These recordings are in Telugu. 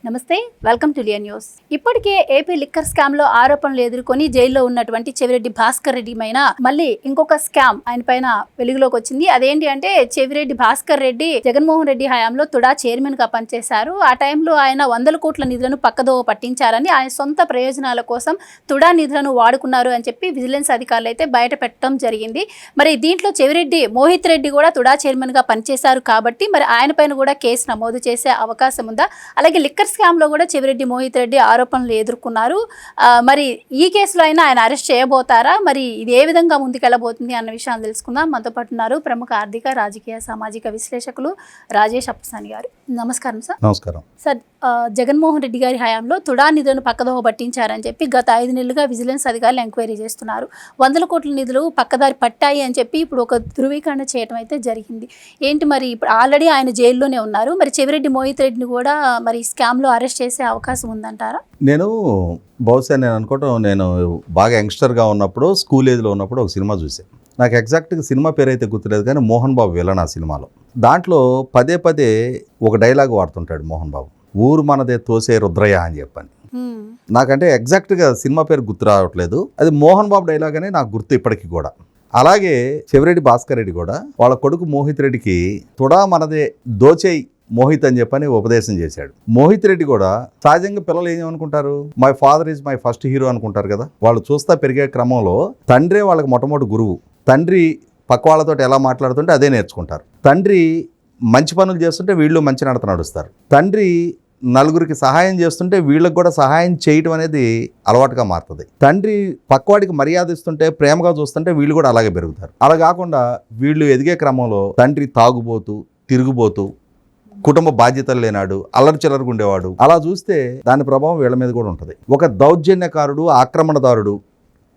నమస్తే, వెల్కమ్ టు లియా న్యూస్. ఇప్పటికే ఏపీ లిక్కర్ స్కామ్ లో ఆరోపణలు ఎదుర్కొని జైల్లో ఉన్నటువంటి చెవిరెడ్డి భాస్కర్ రెడ్డి పైన మళ్ళీ ఇంకొక స్కామ్ ఆయన పైన వెలుగులోకి వచ్చింది. అదేంటి అంటే చెవిరెడ్డి భాస్కర్ రెడ్డి జగన్మోహన్ రెడ్డి హయాంలో తుడా చైర్మన్ గా పనిచేశారు. ఆ టైంలో ఆయన 100 కోట్ల నిధులను పక్కదోవ పట్టించారని, ఆయన సొంత ప్రయోజనాల కోసం తుడా నిధులను వాడుకున్నారు అని చెప్పి విజిలెన్స్ అధికారులు అయితే బయట పెట్టడం జరిగింది. మరి దీంట్లో చెవిరెడ్డి మోహిత్ రెడ్డి కూడా తుడా చైర్మన్ గా పనిచేశారు కాబట్టి మరి ఆయన పైన కూడా కేసు నమోదు చేసే అవకాశం ఉందా? అలాగే లిక్కర్ స్కామ్ లో కూడా చెవిరెడ్డి మోహిత్ రెడ్డి ఆరోపణలు ఎదుర్కొన్నారు. మరి ఈ కేసులో అయినా ఆయన అరెస్ట్ చేయబోతారా? మరి ఇది ఏ విధంగా ముందుకెళ్ళబోతుంది అన్న విషయాన్ని తెలుసుకుందాం. మనతో పాటు ఉన్నారు ప్రముఖ ఆర్థిక, రాజకీయ, సామాజిక విశ్లేషకులు రాజేష్ అప్పసాని గారు. నమస్కారం సార్. నమస్కారం సార్. జగన్మోహన్ రెడ్డి గారి హయాంలో తుడా నిధులను పక్కదోవ పట్టించారని చెప్పి గత 5 నెలలుగా విజిలెన్స్ అధికారులు ఎంక్వైరీ చేస్తున్నారు. 100 కోట్ల నిధులు పక్కదారి పట్టాయి అని చెప్పి ఇప్పుడు ఒక ధృవీకరణ చేయడం అయితే జరిగింది. ఏంటి మరి ఇప్పుడు ఆల్రెడీ ఆయన జైల్లోనే ఉన్నారు. మరి చెవిరెడ్డి మోహిత్ రెడ్డిని కూడా మరి స్కామ్ లో అరెస్ట్ చేసే అవకాశం ఉందంటారా? బహుశా నేను అనుకోవటం, నేను బాగా యంగ్స్టర్గా ఉన్నప్పుడు, స్కూల్ ఏజ్లో ఉన్నప్పుడు ఒక సినిమా చూసాను. నాకు ఎగ్జాక్ట్గా సినిమా పేరు అయితే గుర్తులేదు, కానీ మోహన్ బాబు విలన్ ఆ సినిమాలో. దాంట్లో పదే పదే ఒక డైలాగ్ వాడుతుంటాడు మోహన్ బాబు, ఊరు మనదే తోసే రుద్రయ్య అని చెప్పని. నాకంటే ఎగ్జాక్ట్గా సినిమా పేరు గుర్తు రావట్లేదు, అది మోహన్ బాబు డైలాగ్ అని నాకు గుర్తు ఇప్పటికీ కూడా. అలాగే చెవిరెడ్డి భాస్కర్ రెడ్డి కూడా వాళ్ళ కొడుకు మోహిత్ రెడ్డికి తుడా మనదే దోచేయి మోహిత్ అని చెప్పని ఉపదేశం చేశాడు. మోహిత్ రెడ్డి కూడా సహజంగా పిల్లలు ఏమనుకుంటారు, my father is my first hero అనుకుంటారు కదా. వాళ్ళు చూస్తా పెరిగే క్రమంలో తండ్రే వాళ్ళకి మొట్టమొదటి గురువు. తండ్రి పక్క వాళ్ళతో ఎలా మాట్లాడుతుంటే అదే నేర్చుకుంటారు. తండ్రి మంచి పనులు చేస్తుంటే వీళ్ళు మంచి నడత నడుస్తారు. తండ్రి నలుగురికి సహాయం చేస్తుంటే వీళ్ళకి కూడా సహాయం చేయటం అనేది అలవాటుగా మారుతుంది. తండ్రి పక్కవాడికి మర్యాద ఇస్తుంటే, ప్రేమగా చూస్తుంటే వీళ్ళు కూడా అలాగే పెరుగుతారు. అలా కాకుండా వీళ్ళు ఎదిగే క్రమంలో తండ్రి తాగుబోతూ, తిరుగుబోతూ, కుటుంబ బాధ్యతలు లేనాడు, అల్లరి చిల్లరకు ఉండేవాడు. అలా చూస్తే దాని ప్రభావం వీళ్ళ మీద కూడా ఉంటుంది. ఒక దౌర్జన్యకారుడు, ఆక్రమణదారుడు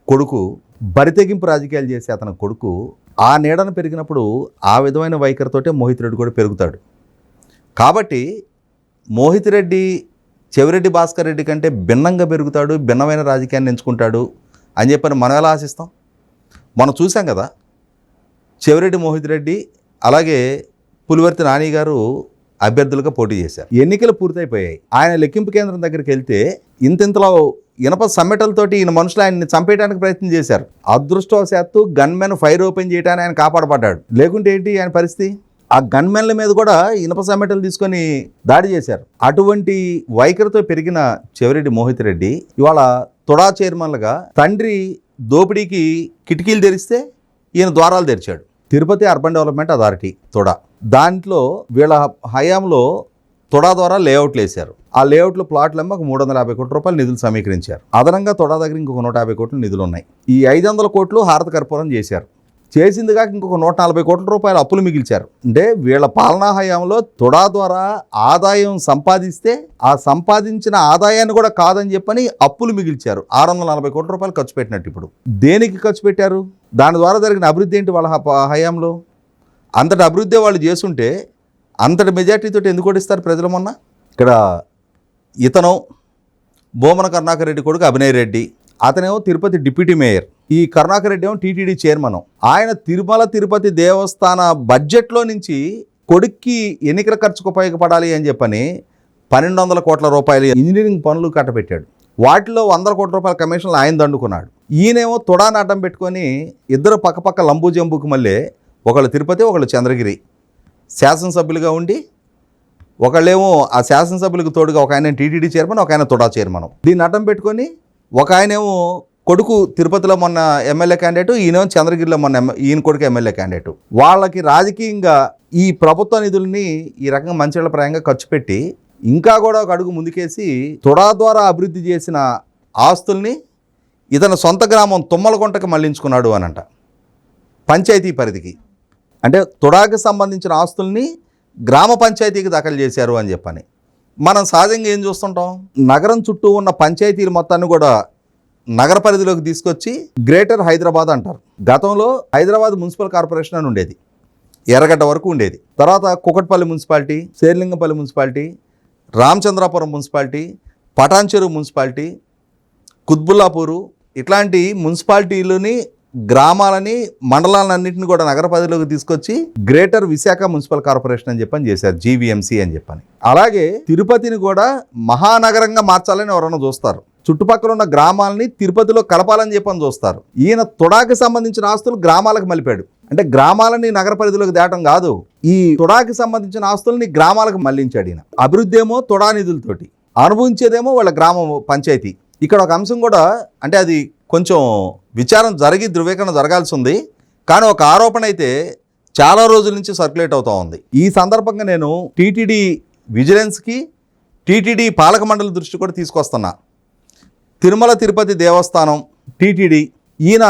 కొడుకు, బరితెగింపు రాజకీయాలు చేసే అతని కొడుకు ఆ నీడను పెరిగినప్పుడు ఆ విధమైన వైఖరితోటే మోహిత్ రెడ్డి కూడా పెరుగుతాడు. కాబట్టి మోహిత్ రెడ్డి చెవిరెడ్డి భాస్కర్ రెడ్డి కంటే భిన్నంగా పెరుగుతాడు, భిన్నమైన రాజకీయాన్ని ఎంచుకుంటాడు అని చెప్పని మనం ఎలా ఆశిస్తాం? మనం చూసాం కదా, చెవిరెడ్డి మోహిత్ రెడ్డి అలాగే పులివర్తి నాని గారు అభ్యర్థులుగా పోటీ చేశారు. ఎన్నికలు పూర్తయిపోయాయి. ఆయన లెక్కింపు కేంద్రం దగ్గరికి వెళ్తే ఇంతలో ఇనప సమ్మెటలతోటి ఈయన మనుషులు ఆయన్ని చంపేయడానికి ప్రయత్నం చేశారు. అదృష్టవశాత్తు గన్మెన్ ఫైర్ ఓపెన్ చేయడానికి ఆయన కాపాడబడ్డాడు. లేకుంటే ఏంటి ఆయన పరిస్థితి? ఆ గన్మెన్ల మీద కూడా ఇనప సమ్మెటలు తీసుకొని దాడి చేశారు. అటువంటి వైఖరితో పెరిగిన చెవిరెడ్డి మోహిత్ రెడ్డి ఇవాళ తుడా చైర్మన్లుగా తండ్రి దోపిడీకి కిటికీలు తెరిస్తే ఈయన ద్వారాలు తెరిచాడు. Tirupati urban development authority TUDA, దాంట్లో వీళ్ళ హయాంలో తుడా ద్వారా లేఅవుట్లు వేశారు. ఆ లేఅవుట్లో ప్లాట్లు ఒక 350 కోట్ల రూపాయలు నిధులు సమీకరించారు. అదనంగా తుడా దగ్గర ఇంకొక 150 కోట్ల నిధులు ఉన్నాయి. ఈ 500 కోట్లు హారత కర్పూరం చేశారు. చేసింది కాక ఇంకొక 140 కోట్ల రూపాయలు అప్పులు మిగిల్చారు. అంటే వీళ్ళ పాలనా హయాంలో తుడా ద్వారా ఆదాయం సంపాదిస్తే ఆ సంపాదించిన ఆదాయాన్ని కూడా కాదని చెప్పని అప్పులు మిగిల్చారు. 640 కోట్ల రూపాయలు ఖర్చు పెట్టినట్టు. ఇప్పుడు దేనికి ఖర్చు పెట్టారు? దాని ద్వారా జరిగిన అభివృద్ధి ఏంటి వాళ్ళ హయాంలో? అంతటి అభివృద్ధి వాళ్ళు చేస్తుంటే అంతటి మెజార్టీతో ఎందుకు ఓడిస్తారు ప్రజలు? మొన్న ఇక్కడ ఇతను బోమన కరుణాకర్ రెడ్డి కొడుకు అభినయ్ రెడ్డి, అతనేమో తిరుపతి డిప్యూటీ మేయర్. ఈ కరుణాకర్ రెడ్డి ఏమో టీటీడీ చైర్మన్. ఆయన తిరుమల తిరుపతి దేవస్థాన బడ్జెట్లో నుంచి కొడుక్కి ఎన్నికల ఖర్చుకు ఉపయోగపడాలి అని చెప్పని 1200 కోట్ల రూపాయలు ఇంజనీరింగ్ పనులు కట్టబెట్టాడు. వాటిలో 100 కోట్ల రూపాయల కమిషన్లు ఆయన దండుకున్నాడు. ఈయనేమో తుడాని అడ్డం పెట్టుకొని ఇద్దరు పక్కపక్క లంబూ జంబుకు మళ్ళీ ఒకళ్ళు తిరుపతి, ఒకళ్ళు చంద్రగిరి శాసనసభ్యులుగా ఉండి, ఒకళ్ళేమో ఆ శాసనసభ్యులకు తోడుగా ఒక ఆయన టీటీడీ చైర్మన్, ఒక ఆయన తుడా చైర్మన్. దీన్ని అడ్డం పెట్టుకొని ఒక ఆయనేమో కొడుకు తిరుపతిలో మొన్న ఎమ్మెల్యే క్యాండిడేటు, ఈయనేమో చంద్రగిరిలో మొన్న ఈయన కొడుకు ఎమ్మెల్యే క్యాండిడేటు. వాళ్ళకి రాజకీయంగా ఈ ప్రభుత్వ నిధుల్ని ఈ రకంగా మంచిళ్ళ ప్రాయంగా ఖర్చు పెట్టి ఇంకా కూడా ఒక అడుగు ముందుకేసి తుడా ద్వారా అభివృద్ధి చేసిన ఆస్తుల్ని ఇతని సొంత గ్రామం తుమ్మలగుంటకి మళ్లించుకున్నాడు అనంట, పంచాయతీ పరిధికి. అంటే తుడాకి సంబంధించిన ఆస్తుల్ని గ్రామ పంచాయతీకి దాఖలు చేశారు అని చెప్పని. మనం సహజంగా ఏం చూస్తుంటాం, నగరం చుట్టూ ఉన్న పంచాయతీలు మొత్తాన్ని కూడా నగర పరిధిలోకి తీసుకొచ్చి గ్రేటర్ హైదరాబాద్ అంటారు. గతంలో హైదరాబాద్ మున్సిపల్ కార్పొరేషన్ అని ఉండేది, ఎర్రగడ్డ వరకు ఉండేది. తర్వాత Kukatpally municipality, Serilingampally municipality, Ramachandrapuram municipality, Patancheru municipality, Quthbullapur, ఇట్లాంటి మున్సిపాలిటీలని గ్రామాలని మండలాలన్నింటినీ కూడా నగర పరిధిలోకి తీసుకొచ్చి గ్రేటర్ విశాఖ మున్సిపల్ కార్పొరేషన్ అని చెప్పని చేశారు, జీవీఎంసీ అని చెప్పని. అలాగే తిరుపతిని కూడా మహానగరంగా మార్చాలని ఎవరైనా చూస్తారు, చుట్టుపక్కల ఉన్న గ్రామాలని తిరుపతిలో కలపాలని చెప్పని చూస్తారు. ఈయన తుడాకి సంబంధించిన ఆస్తులు గ్రామాలకు మలిపాడు. అంటే గ్రామాలని నగర పరిధిలోకి దాటం కాదు, ఈ తుడాకి సంబంధించిన ఆస్తుల్ని గ్రామాలకు మళ్లించాడు ఈయన. అభివృద్ధి ఏమో తుడా నిధులతోటి, అనుభవించేదేమో వాళ్ళ గ్రామ పంచాయతీ. ఇక్కడ ఒక అంశం కూడా, అంటే అది కొంచెం విచారం జరిగి ధృవీకరణ జరగాల్సి ఉంది, కానీ ఒక ఆరోపణ అయితే చాలా రోజుల నుంచి సర్క్యులేట్ అవుతూ ఉంది. ఈ సందర్భంగా నేను టీటీడీ విజిలెన్స్కి, టీటీడీ పాలక మండలి దృష్టి కూడా తీసుకొస్తున్నా. తిరుమల తిరుపతి దేవస్థానం టీటీడీ, ఈయన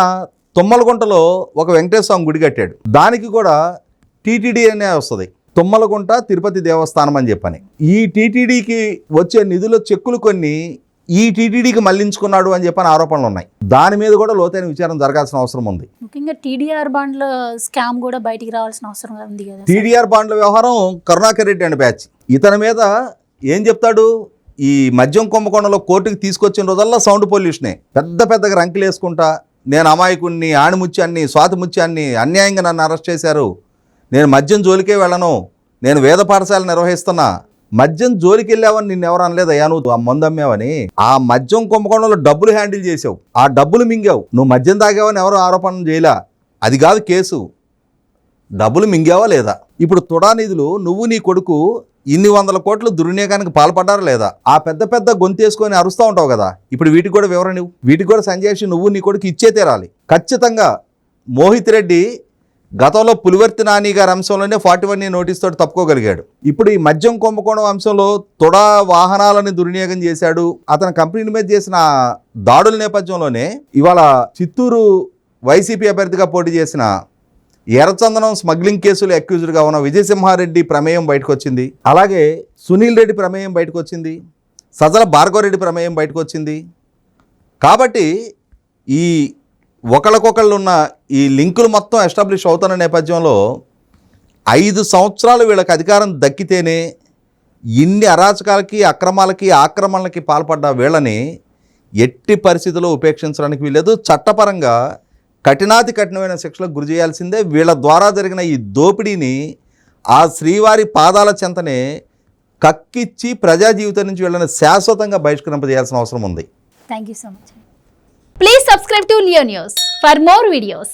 తుమ్మలగుంటలో ఒక వెంకటేశ్వర స్వామి గుడి కట్టాడు, దానికి కూడా టీటీడీ అనే వస్తుంది, తుమ్మలగుంట తిరుపతి దేవస్థానం అని చెప్పని. ఈ టీటీడీకి వచ్చే నిధుల చెక్కులు కొన్ని ఈ టీటీడీకి మళ్లించుకున్నాడు అని చెప్పని ఆరోపణలు ఉన్నాయి. దాని మీద కూడా లోతైన విచారణ జరగాల్సిన అవసరం ఉంది. ముఖ్యంగా టీడీఆర్ బాండ్ల స్కామ్ కూడా బయటికి రావాల్సిన అవసరం ఉంది కదా. టీడీఆర్ బాండ్ల వ్యవహారం కరుణాకర్ రెడ్డి అండ్ బ్యాచ్, ఇతని మీద ఏం చెప్తాడు, ఈ మద్యం కుంభకోణంలో కోర్టుకి తీసుకొచ్చిన రోజల్లా సౌండ్ పొల్యూషనే. పెద్ద పెద్దగా రంకులు వేసుకుంటా, నేను అమాయకుడిని, ఆణిముత్యాన్ని, స్వాతిముత్యాన్ని, అన్యాయంగా నన్ను అరెస్ట్ చేశారు, నేను మద్యం జోలికే వెళ్ళను, నేను వేద పాఠశాల నిర్వహిస్తున్నా. మద్యం జోలికి వెళ్ళావని నిన్ను ఎవరు అనలేదయ్యా, నువ్వు ఆ మందు అమ్మావని. ఆ మద్యం కుంభకోణంలో డబ్బులు హ్యాండిల్ చేసావు, ఆ డబ్బులు మింగావు. నువ్వు మద్యం తాగావని ఎవరు ఆరోపణ చేయలా, అది కాదు కేసు. డబ్బులు మింగావా లేదా? ఇప్పుడు తుడా నిధులు నువ్వు నీ కొడుకు ఇన్ని వందల కోట్లు దుర్వినియోగానికి పాల్పడ్డారా లేదా? ఆ పెద్ద పెద్ద గొంతేసుకొని అరుస్తూ ఉంటావు కదా, ఇప్పుడు వీటికి కూడా వివరణ ఇవ్వు. వీటికి కూడా సంజయ్ నువ్వు నీ కొడుకు ఇచ్చే తీరాలి ఖచ్చితంగా. మోహిత్ రెడ్డి గతంలో పులివర్తి నాని గారి అంశంలోనే 41 నోటీస్ తోటి తప్పుకోగలిగాడు. ఇప్పుడు ఈ మద్యం కుంభకోణం అంశంలో తుడా వాహనాలని దుర్వినియోగం చేశాడు. అతని కంపెనీ మీద చేసిన దాడుల నేపథ్యంలోనే ఇవాళ చిత్తూరు వైసీపీ అభ్యర్థిగా పోటీ చేసిన ఎర్రచందనం స్మగ్లింగ్ కేసులు అక్యూజ్డ్గా ఉన్న విజయసింహారెడ్డి ప్రమేయం బయటకు వచ్చింది. అలాగే సునీల్ రెడ్డి ప్రమేయం బయటకు వచ్చింది. సజల భార్గవరెడ్డి ప్రమేయం బయటకు వచ్చింది. కాబట్టి ఈ ఒకళ్ళకొకళ్ళు ఉన్న ఈ లింకులు మొత్తం ఎస్టాబ్లిష్ అవుతున్న నేపథ్యంలో 5 సంవత్సరాలు వీళ్ళకి అధికారం దక్కితేనే ఇన్ని అరాచకాలకి, అక్రమాలకి, ఆక్రమణలకి పాల్పడ్డ వీళ్ళని ఎట్టి పరిస్థితుల్లో ఉపేక్షించడానికి వీల్లేదు. చట్టపరంగా కఠినాతి కఠినమైన శిక్షలకు గురి చేయాల్సిందే. వీళ్ళ ద్వారా జరిగిన ఈ దోపిడీని ఆ శ్రీవారి పాదాల చెంతనే కక్కిచ్చి ప్రజా జీవితం నుంచి వీళ్ళని శాశ్వతంగా బహిష్కరింపజేయాల్సిన అవసరం ఉంది. Thank you so much. Please subscribe to Leo News for more videos.